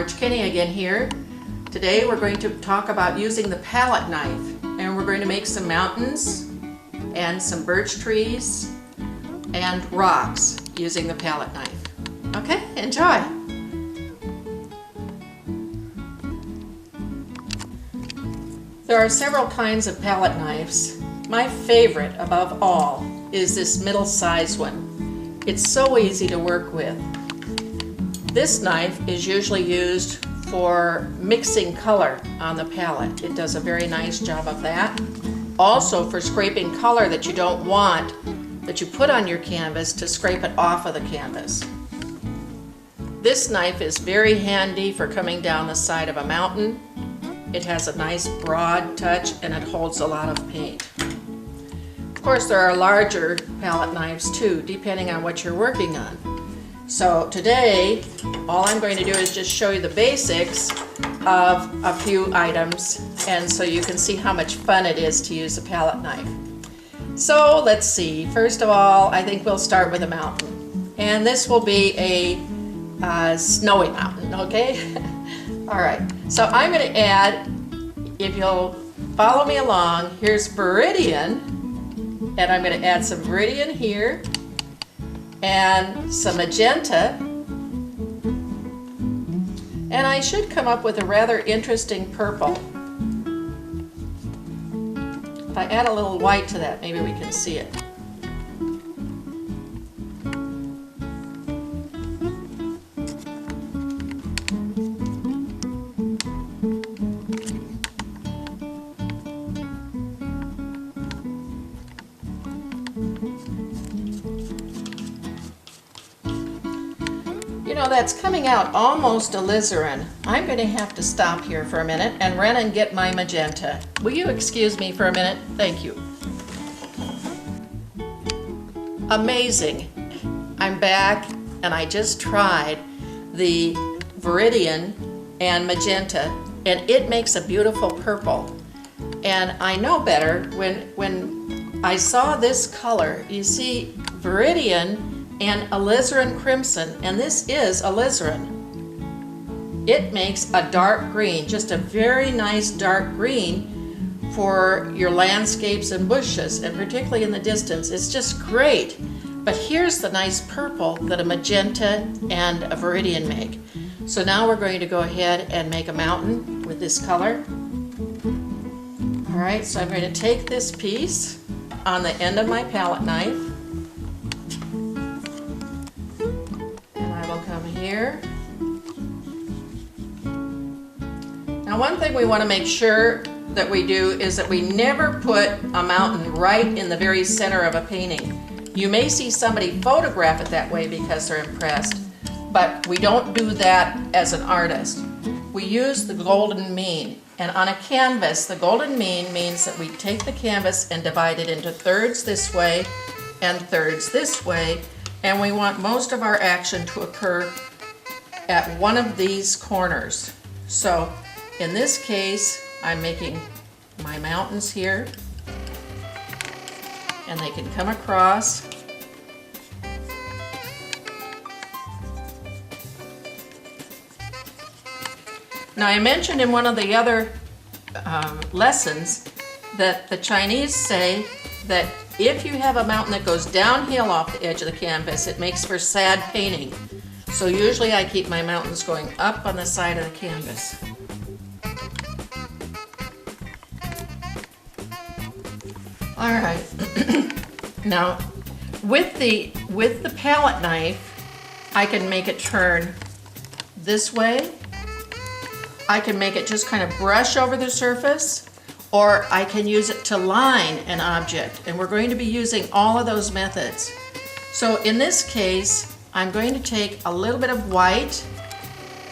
Marge Kinney again here. Today we're going to talk about using the palette knife, and we're going to make some mountains and some birch trees and rocks using the palette knife. Okay, enjoy! There are several kinds of palette knives. My favorite above all is this middle-sized one. It's so easy to work with. This knife is usually used for mixing color on the palette. It does a very nice job of that. Also for scraping color that you don't want, that you put on your canvas to scrape it off of the canvas. This knife is very handy for coming down the side of a mountain. It has a nice broad touch and it holds a lot of paint. Of course, there are larger palette knives too, depending on what you're working on. So today, all I'm going to do is just show you the basics of a few items, and so you can see how much fun it is to use a palette knife. So let's see. First of all, I think we'll start with a mountain. And this will be a snowy mountain, okay? All right, so I'm going to add, if you'll follow me along, here's Viridian, and I'm going to add some Viridian here, and some magenta, and I should come up with a rather interesting purple. If I add a little white to that, maybe we can see it. You know, that's coming out almost alizarin. I'm going to have to stop here for a minute and run and get my magenta. Will you excuse me for a minute? Thank you. Amazing. I'm back and I just tried the Viridian and magenta, and it makes a beautiful purple. And I know better when I saw this color. You see, Viridian and alizarin crimson, and this is alizarin. It makes a dark green, just a very nice dark green for your landscapes and bushes, and particularly in the distance. It's just great. But here's the nice purple that a magenta and a Viridian make. So now we're going to go ahead and make a mountain with this color. All right, so I'm going to take this piece on the end of my palette knife, here. Now, one thing we want to make sure that we do is that we never put a mountain right in the very center of a painting. You may see somebody photograph it that way because they're impressed, but we don't do that as an artist. We use the golden mean, and on a canvas, the golden mean means that we take the canvas and divide it into thirds this way and thirds this way, and we want most of our action to occur at one of these corners. So in this case, I'm making my mountains here, and they can come across. Now, I mentioned in one of the other lessons that the Chinese say that if you have a mountain that goes downhill off the edge of the canvas, it makes for sad painting. So usually I keep my mountains going up on the side of the canvas. All right. Now, with the palette knife, I can make it turn this way. I can make it just kind of brush over the surface, or I can use it to line an object, and we're going to be using all of those methods. So in this case, I'm going to take a little bit of white,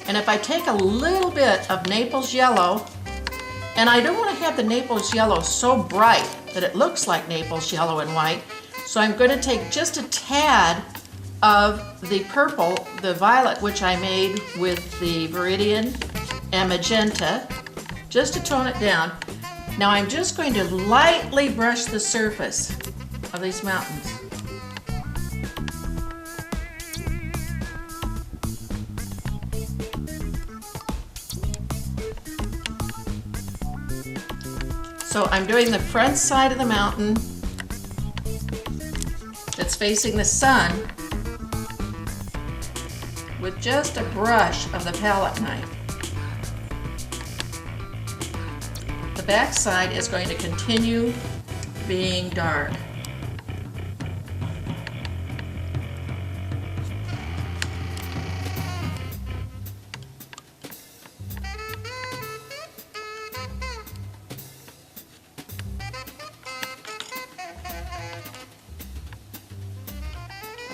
and if I take a little bit of Naples yellow, and I don't want to have the Naples yellow so bright that it looks like Naples yellow and white, so I'm going to take just a tad of the purple, the violet, which I made with the Viridian and magenta, just to tone it down. Now I'm just going to lightly brush the surface of these mountains. So I'm doing the front side of the mountain that's facing the sun with just a brush of the palette knife. The back side is going to continue being dark.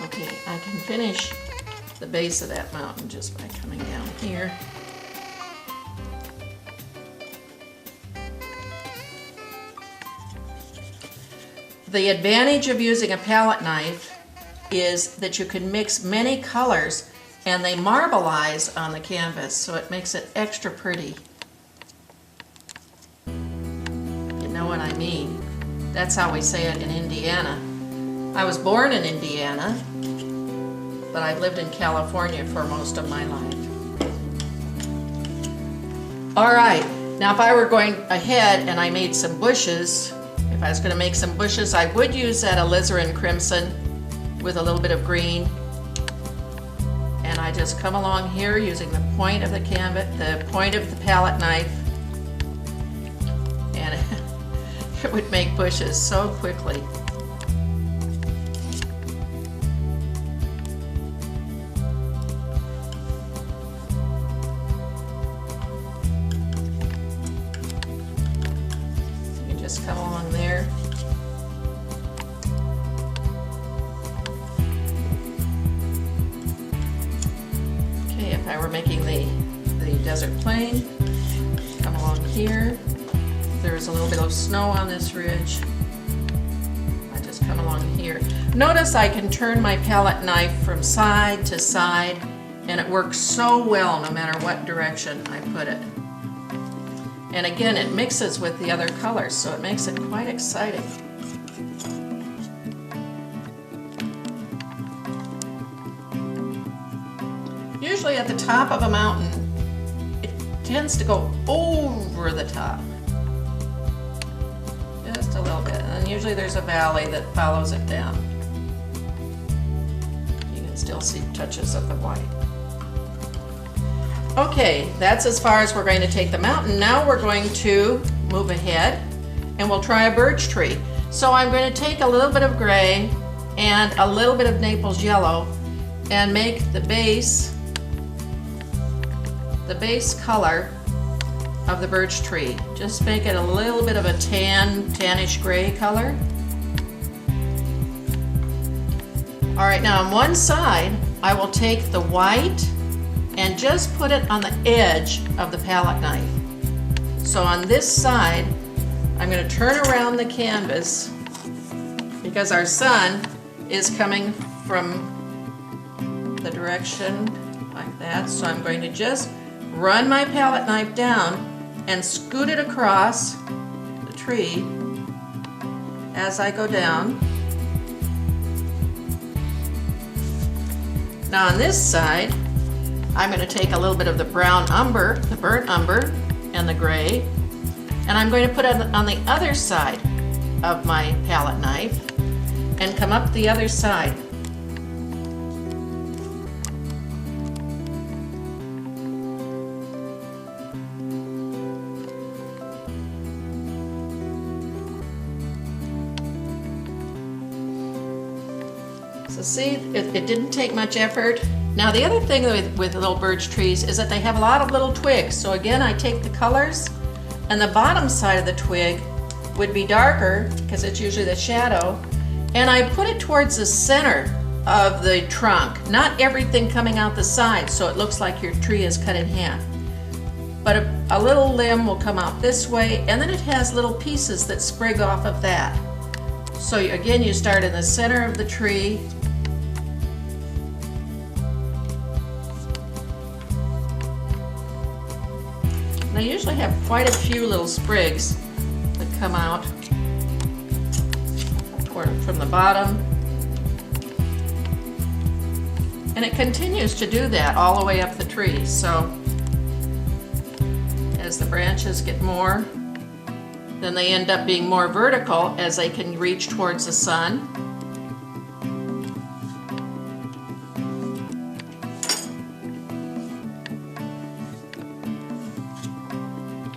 Okay, I can finish the base of that mountain just by coming down here. The advantage of using a palette knife is that you can mix many colors and they marbleize on the canvas, so it makes it extra pretty. You know what I mean? That's how we say it in Indiana. I was born in Indiana, but I've lived in California for most of my life. All right, now if I were going ahead and I made some bushes, if I was going to make some bushes, I would use that alizarin crimson with a little bit of green. And I just come along here using the point of the canvas, the point of the palette knife, and it would make bushes so quickly. Come along there. Okay, if I were making the desert plain, come along here. There's a little bit of snow on this ridge. I just come along here. Notice I can turn my palette knife from side to side, and it works so well no matter what direction I put it. And again, it mixes with the other colors, so it makes it quite exciting. Usually at the top of a mountain, it tends to go over the top. Just a little bit. And usually there's a valley that follows it down. You can still see touches of the white. Okay, that's as far as we're going to take the mountain. Now we're going to move ahead and we'll try a birch tree. So I'm going to take a little bit of gray and a little bit of Naples yellow and make the base color of the birch tree. Just make it a little bit of a tannish gray color. All right, now on one side, I will take the white and just put it on the edge of the palette knife. So on this side, I'm going to turn around the canvas because our sun is coming from the direction like that. So I'm going to just run my palette knife down and scoot it across the tree as I go down. Now on this side, I'm going to take a little bit of the brown umber, the burnt umber, and the gray, and I'm going to put it on the other side of my palette knife and come up the other side. So see, it didn't take much effort. Now the other thing with little birch trees is that they have a lot of little twigs. So again, I take the colors, and the bottom side of the twig would be darker because it's usually the shadow, and I put it towards the center of the trunk, not everything coming out the side, so it looks like your tree is cut in half. But a little limb will come out this way, and then it has little pieces that sprig off of that. So again, you start in the center of the tree. I usually have quite a few little sprigs that come out from the bottom. And it continues to do that all the way up the tree. So as the branches get more Then they end up being more vertical as they can reach towards the sun.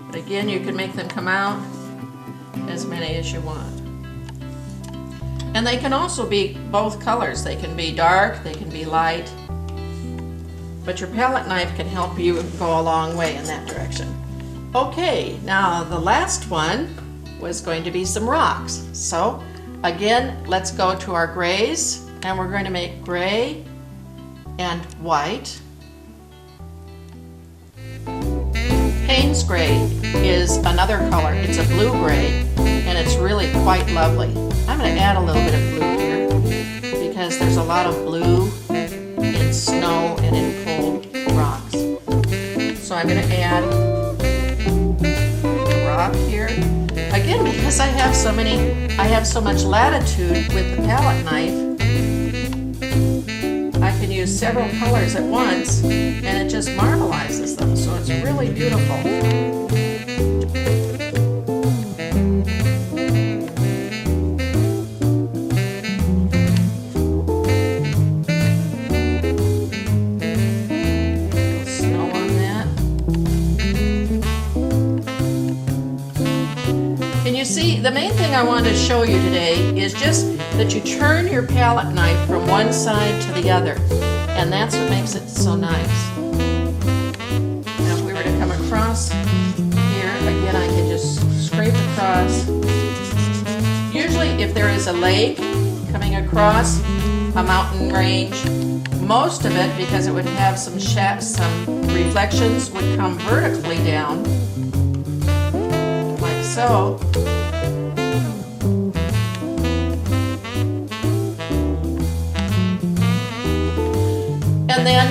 But again, you can make them come out as many as you want. And they can also be both colors. They can be dark, they can be light. But your palette knife can help you go a long way in that direction. Okay, now the last one was going to be some rocks. So again, let's go to our grays, and we're going to make gray and white. Payne's gray is another color. It's a blue gray, and it's really quite lovely. I'm going to add a little bit of blue here because there's a lot of blue in snow and in cold rocks. So I'm going to add a rock here. Again, because I have so much latitude with the palette knife, I can use several colors at once and it just marbleizes them. So it's really beautiful. See, the main thing I wanted to show you today is just that you turn your palette knife from one side to the other, and that's what makes it so nice. Now if we were to come across here, again I can just scrape across. Usually if there is a lake coming across a mountain range, most of it, because it would have some reflections, would come vertically down, like so. And then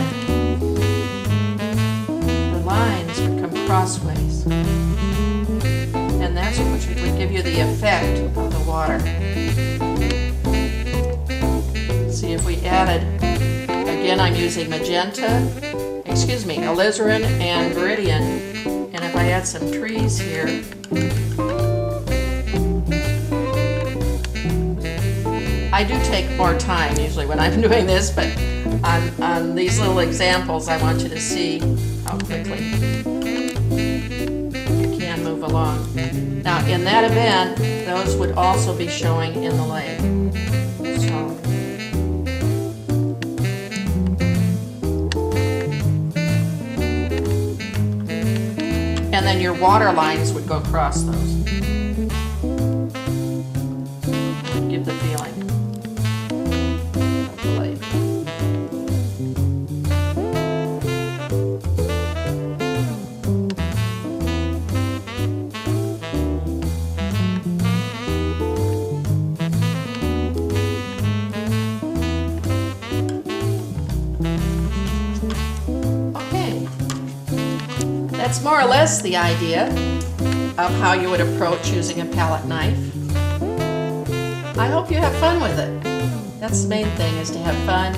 the lines would come crossways. And that's what would give you the effect of the water. See, if we added, again I'm using alizarin and viridian. And if I add some trees here, I do take more time usually when I'm doing this, but on these little examples I want you to see how quickly you can move along. Now in that event, those would also be showing in the lake. So. And then your water lines would go across those. Give the feeling of the lake. Okay. That's more or less the idea of how you would approach using a palette knife. I hope you have fun with it. That's the main thing, is to have fun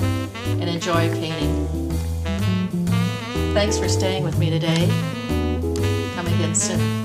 and enjoy painting. Thanks for staying with me today. Come again soon.